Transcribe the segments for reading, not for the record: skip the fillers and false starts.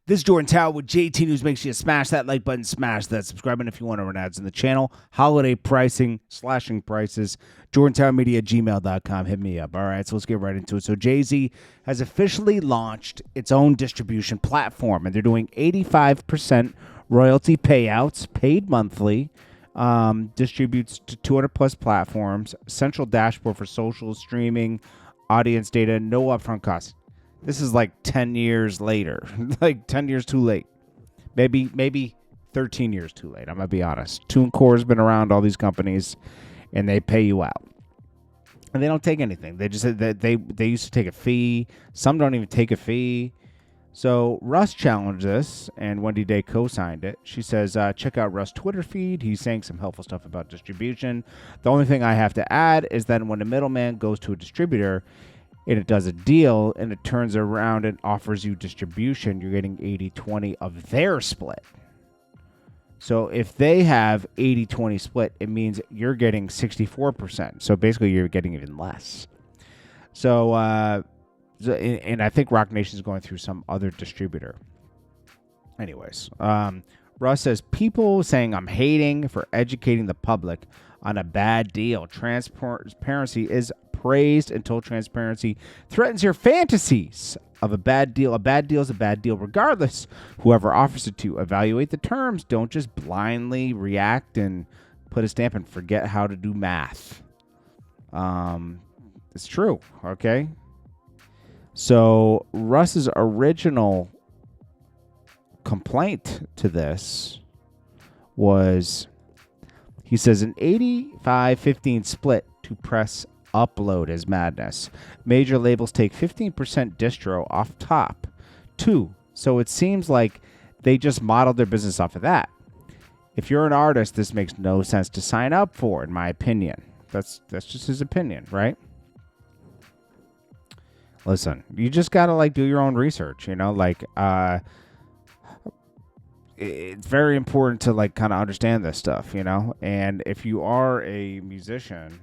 This is Jordan Tower with JT News. Make sure you smash that like button, smash that subscribe button if you want to run ads in the channel. Holiday pricing, slashing prices, jordantowermedia@gmail.com. Hit me up. All right, so let's get right into it. So Jay-Z has officially launched its own distribution platform, and they're doing 85% royalty payouts, paid monthly, distributes to 200-plus platforms, central dashboard for social streaming, audience data, no upfront costs. This is like 10 years later, like 10 years too late. Maybe 13 years too late. I'm going to be honest. TuneCore's been around, all these companies, and they pay you out. And they don't take anything. They just said that they used to take a fee. Some don't even take a fee. So Russ challenged this, and Wendy Day co-signed it. She says, check out Russ' Twitter feed. He's saying some helpful stuff about distribution. The only thing I have to add is that when a middleman goes to a distributor, and it does a deal, and it turns around and offers you distribution, you're getting 80-20 of their split. So if they have 80-20 split, it means you're getting 64%. So basically, you're getting even less. So, and I think Roc Nation is going through some other distributor. Anyways, Russ says, people saying I'm hating for educating the public on a bad deal. Transparency is praised until transparency threatens your fantasies of a bad deal. A bad deal is a bad deal regardless. Whoever offers it to you, evaluate the terms. Don't just blindly react and put a stamp and forget how to do math. It's true, okay? So Russ's original complaint to this was, he says, an 85-15 split to press upload is madness. Major labels take 15% distro off top, too. So it seems like they just modeled their business off of that. If you're an artist, this makes no sense to sign up for, in my opinion. That's just his opinion, right? Listen, you just gotta do your own research, it's very important to kind of understand this stuff, and if you are a musician,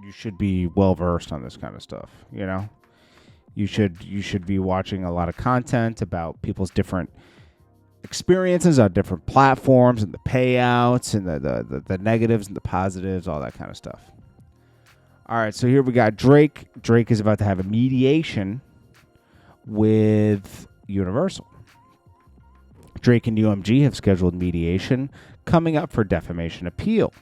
you should be well versed on this kind of stuff. You should be watching a lot of content about people's different experiences on different platforms and the payouts and the negatives and the positives, all that kind of stuff. All right, so here we got Drake. Drake is about to have a mediation with Universal. Drake and UMG have scheduled mediation coming up for defamation appeal.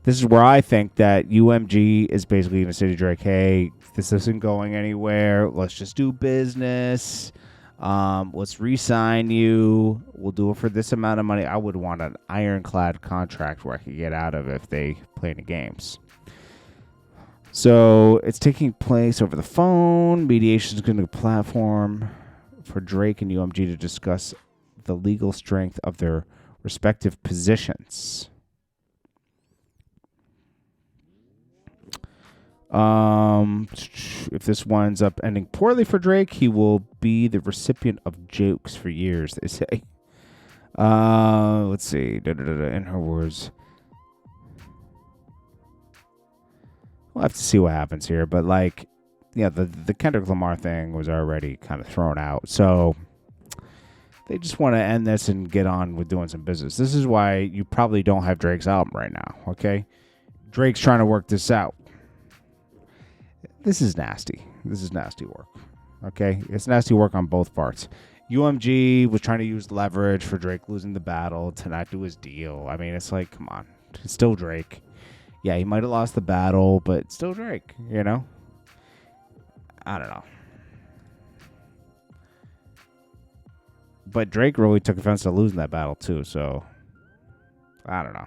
This is where I think that UMG is basically going to say to Drake, hey, this isn't going anywhere. Let's just do business. Let's re-sign you. We'll do it for this amount of money. I would want an ironclad contract where I could get out of it if they play any games. So it's taking place over the phone. Mediation is going to be a platform for Drake and UMG to discuss the legal strength of their respective positions. If this winds up ending poorly for Drake, he will be the recipient of jokes for years, they say. Let's see. In her words. We'll have to see what happens here. But, the Kendrick Lamar thing was already kind of thrown out. So they just want to end this and get on with doing some business. This is why you probably don't have Drake's album right now, okay? Drake's trying to work this out. This is nasty. This is nasty work, okay? It's nasty work on both parts. UMG was trying to use leverage for Drake losing the battle to not do his deal. I mean, it's like, come on. It's still Drake. Yeah, he might have lost the battle, but it's still Drake, I don't know. But Drake really took offense to losing that battle, too, so I don't know.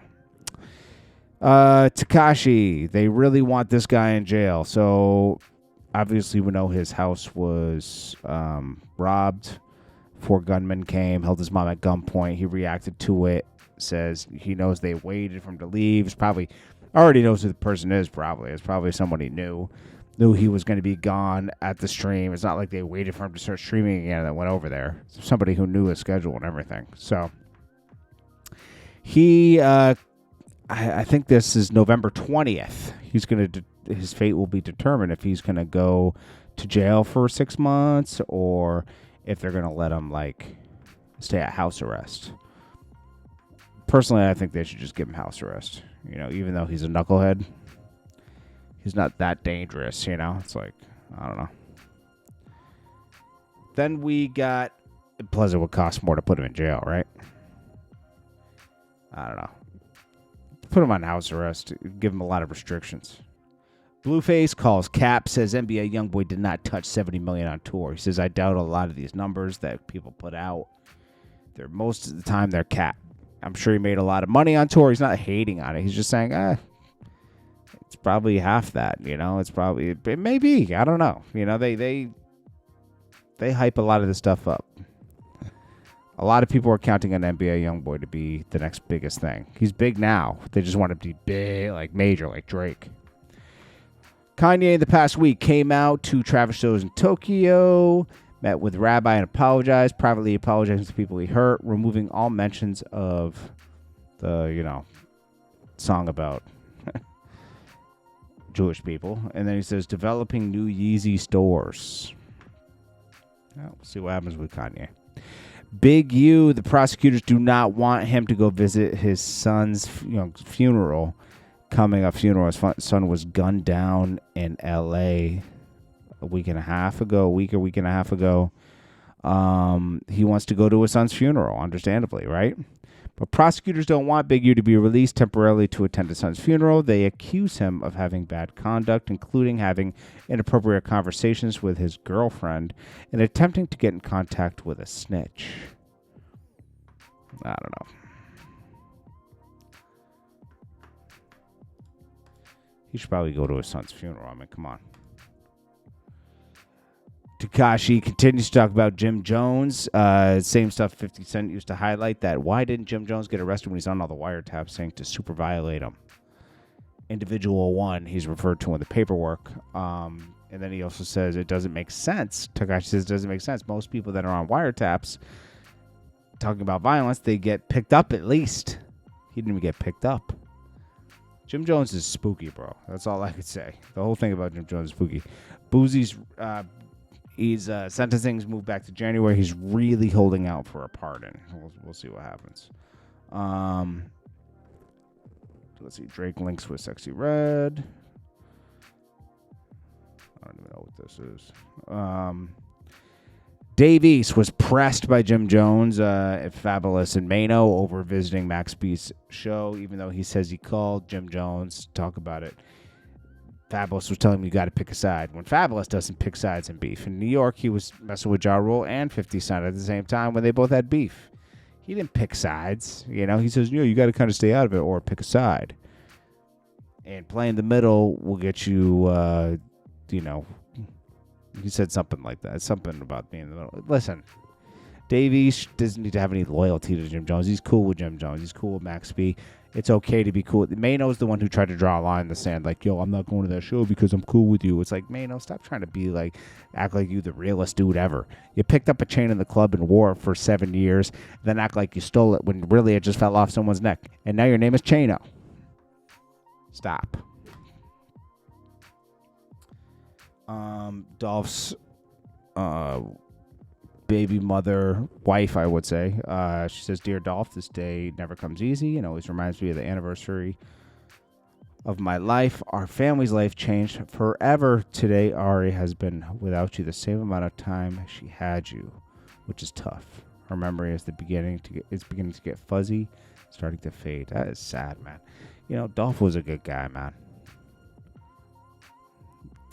Tekashi, they really want this guy in jail. So obviously we know his house was robbed. 4 gunmen came, held his mom at gunpoint. He reacted to it, says he knows they waited for him to leave. He's probably already knows who the person is, probably. It's probably somebody knew he was going to be gone at the stream. It's not like they waited for him to start streaming again and then went over there. It's somebody who knew his schedule and everything. So he... I think this is November 20th. He's his fate will be determined if he's going to go to jail for 6 months or if they're going to let him, like, stay at house arrest. Personally, I think they should just give him house arrest. You know, even though he's a knucklehead, he's not that dangerous, you know? It's like, I don't know. Then we got, plus it would cost more to put him in jail, right? I don't know. Put him on house arrest. Give him a lot of restrictions. Blueface calls cap, says NBA YoungBoy did not touch $70 million on tour. He says, I doubt a lot of these numbers that people put out. They're most of the time they're cap. I'm sure he made a lot of money on tour. He's not hating on it. He's just saying, it's probably half that, you know. It may be. I don't know. You know, they hype a lot of this stuff up. A lot of people are counting on NBA YoungBoy to be the next biggest thing. He's big now. They just want him to be big, like major, like Drake. Kanye in the past week came out to Travis shows in Tokyo, met with Rabbi and apologized, privately apologizing to people he hurt, removing all mentions of the, you know, song about Jewish people. And then he says, developing new Yeezy stores. Well, we'll see what happens with Kanye. Big U, the prosecutors do not want him to go visit his son's funeral. Coming up funeral, his son was gunned down in L.A. a week and a half ago. He wants to go to his son's funeral, understandably, right? But prosecutors don't want Big U to be released temporarily to attend his son's funeral. They accuse him of having bad conduct, including having inappropriate conversations with his girlfriend and attempting to get in contact with a snitch. I don't know. He should probably go to his son's funeral. I mean, come on. Tekashi continues to talk about Jim Jones. Same stuff 50 Cent used to highlight, that why didn't Jim Jones get arrested when he's on all the wiretaps, saying to super violate him. Individual one, he's referred to in the paperwork. And then he also says it doesn't make sense. Tekashi says it doesn't make sense. Most people that are on wiretaps talking about violence, they get picked up at least. He didn't even get picked up. Jim Jones is spooky, bro. That's all I could say. The whole thing about Jim Jones is spooky. Boozie's sentencing's moved back to January. He's really holding out for a pardon. We'll see what happens. Let's see. Drake links with Sexy Red. I don't even know what this is. Dave East was pressed by Jim Jones at Fabulous and Mano over visiting Max B's show, even though he says he called Jim Jones to talk about it. Fabulous was telling him you got to pick a side, when Fabulous doesn't pick sides in beef. In New York, he was messing with Ja Rule and 50 Cent at the same time when they both had beef. He didn't pick sides. You know, he says, you got to kind of stay out of it or pick a side. And playing the middle will get you, he said something like that. Something about being in the middle. Listen, Dave East doesn't need to have any loyalty to Jim Jones. He's cool with Jim Jones. He's cool with Max B. It's okay to be cool. Mano's the one who tried to draw a line in the sand, like, yo, I'm not going to that show because I'm cool with you. It's like, Mano, stop trying to be like, act like you the realest dude ever. You picked up a chain in the club and wore it for 7 years, then act like you stole it when really it just fell off someone's neck. And now your name is Chano. Stop. Dolph's baby mother, wife, I would say. She says, Dear Dolph, this day never comes easy and always reminds me of the anniversary of my life. Our family's life changed forever. Today, Ari has been without you the same amount of time she had you, which is tough. Her memory is beginning to get fuzzy, starting to fade. That is sad, man. Dolph was a good guy, man.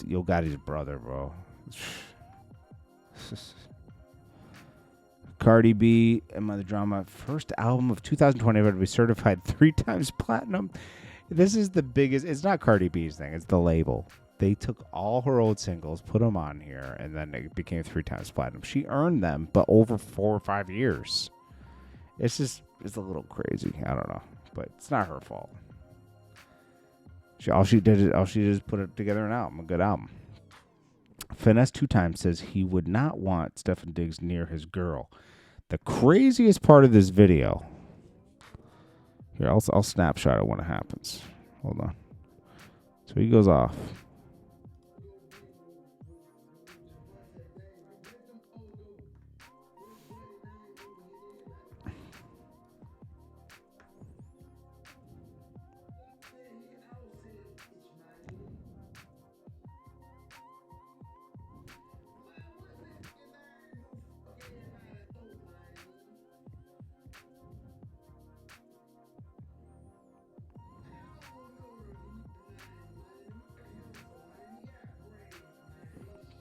Yo Gotti's brother, bro. Cardi B, Am I the Drama, first album of 2020 to be certified 3 times platinum. This is the biggest. It's not Cardi B's thing. It's the label. They took all her old singles, put them on here, and then it became 3 times platinum. She earned them, but over 4 or 5 years. It's a little crazy. I don't know, but it's not her fault. All she did is put it together an album, a good album. Finesse 2 times says he would not want Stefan Diggs near his girl. The craziest part of this video. Here, I'll snapshot it when it happens. Hold on. So he goes off.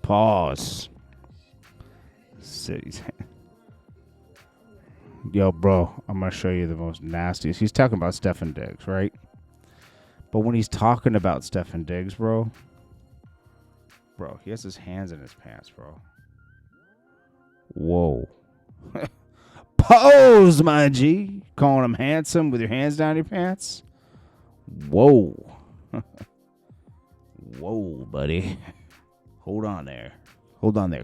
Pause. Cities. Yo, bro, I'm going to show you the most nastiest. He's talking about Stefan Diggs, right? But when he's talking about Stefan Diggs, bro, he has his hands in his pants, bro. Whoa. Pose, my G. Calling him handsome with your hands down your pants? Whoa. Whoa, buddy. Hold on there,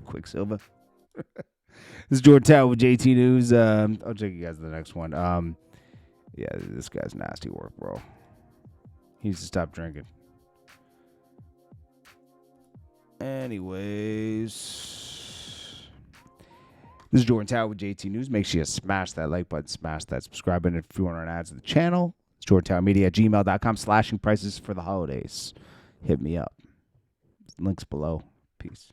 Quicksilver. This is JordanTower with JT News. I'll check you guys in the next one. Yeah, this guy's nasty work, bro. He needs to stop drinking. Anyways, this is JordanTower with JT News. Make sure you smash that like button, smash that subscribe button if you want to run ads to the channel. It's jordantowermedia at gmail.com. Slashing prices for the holidays. Hit me up. Links below. Peace.